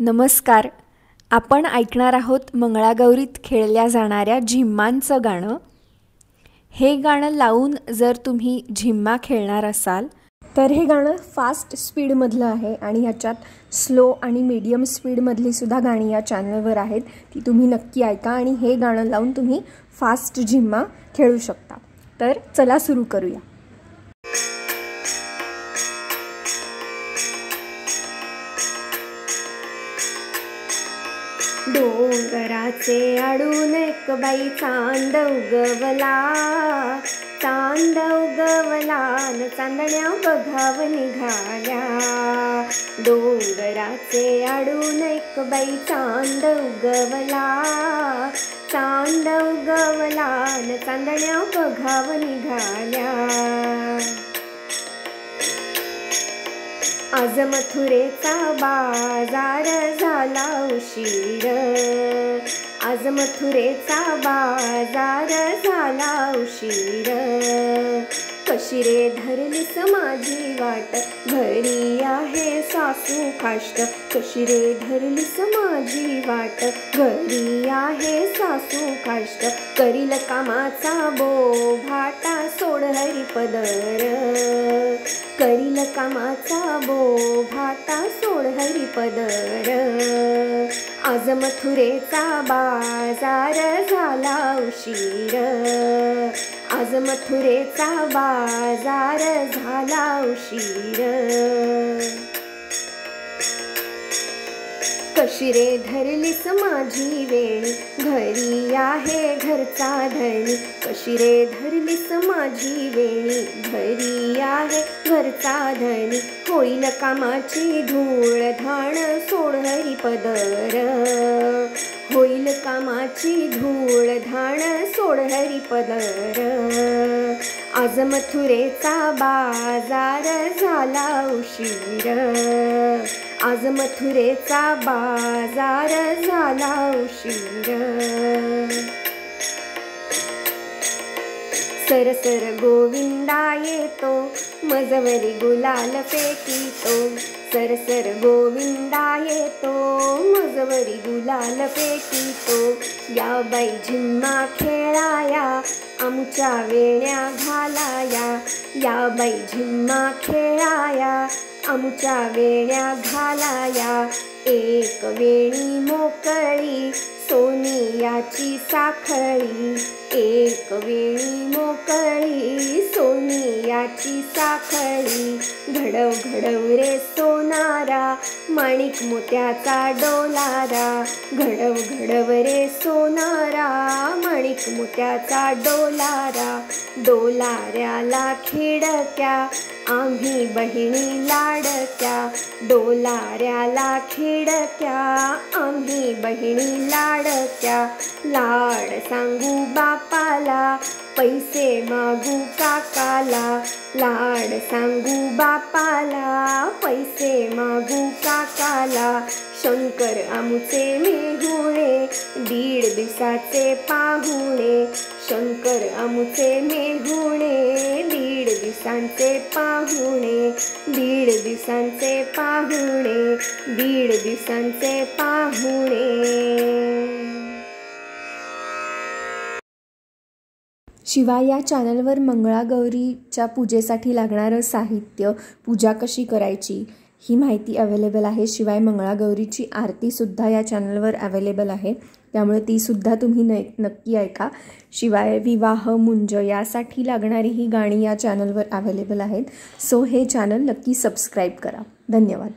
नमस्कार. आपण ऐकणार आहोत मंगळागौरीत खेळल्या जाणाऱ्या झिम्मांचं गाणं. हे गाणं लावून जर तुम्ही झिम्मा खेळणार असाल तर हे गाणं फास्ट स्पीडमधलं आहे आणि ह्याच्यात स्लो आणि मीडियम स्पीडमधली सुद्धा गाणी या चॅनलवर आहेत. ती तुम्ही नक्की ऐका आणि हे गाणं लावून तुम्ही फास्ट झिम्मा खेळू शकता. तर चला सुरू करूया. डोंगराचे आडून एक बाई चांद उगवला, चांद उगवला न चांदण्या बघाव निघाल्या. डोंगराचे आडून एक बाई चांद उगवला, चांद उगवला न चांदण्या बघाव निघाल्या. आज मथुरेचा बाजार झाला उशीर, आज मथुरेचा बाजार झाला उशीर. कशी रे धरलीस माझी वाट, घरी आहे सासू काष्ट. कशी रे धरलीस माझी वाट, घरी आहे सासू काष्ट. करील कामाचा बोभाटा सोड हरिपदर, करील कामाचा बोभाटा सोड हरिपदर. आज मथुरेचा बाजार झाला उशीर, आज मथुरेचा बाजार झाला उशीर. कशी रे धरलीस माझी वेणी, घरी आहे घरचा धनी. कशी रे धरलीस माझी वेणी, घरी आहे घरचा धनी. होईल कामाची धूळ धाण सोड हरिपदर, होईल कामाची धूळ धाण सोड हरिपदर. आज मथुरेचा बाजार झाला उशीर, आज मथुरेचा बाजार झाला उशीर. सरसर गोविंदा येतो, मजवरी गुलाल फेकीतो. सरसर गोविंदा येतो, मजवरी गुलाल फेकीतो. या बाई झिम्मा खेळाया, आमच्या वेण्या घालाया. या बाई झिम्मा खेळाया, आमच्या वेण्या घालाया. एक वेणी मोकळी सोनियाची साखळी, एक वेणी मोकळी सोनियाची साखळी. घडव घडव रे सोनारा, माणिक मोत्याचा डोलारा. घडव घडव रे सोनारा, माणिक मोत्याचा डोलारा. डोलाऱ्याला खिडक्या, आम्ही बहिणी लाडक्या. डोलाऱ्याला खिडक्या, आम्ही बहिणी लाडक्या. लाड सांगू बापाला, पैसे मागू काकाला. लाड सांगू बापाला, पैसे मागू काकाला. शंकर आमुचे मेहुणे, 1.5 दिवसाचे पाहुणे. शंकर आमुचे मेहुणे, 1.5 दिवसांचे पाहुणे. 1.5 दिवसांचे पाहुणे, 1.5 दिवसांचे पाहुणे. शिवाय या चॅनलवर मंगळागौरीच्या पूजेसाठी लागणारं साहित्य, पूजा कशी करायची ही माहिती अवेलेबल आहे. शिवाय मंगळागौरीची आरतीसुद्धा या चॅनलवर अवेलेबल आहे, त्यामुळे तीसुद्धा तुम्ही नक्की ऐका. शिवाय विवाह मुंज यासाठी लागणारी ही गाणी या चॅनलवर अवेलेबल आहेत. सो हे चॅनल नक्की सबस्क्राईब करा. धन्यवाद.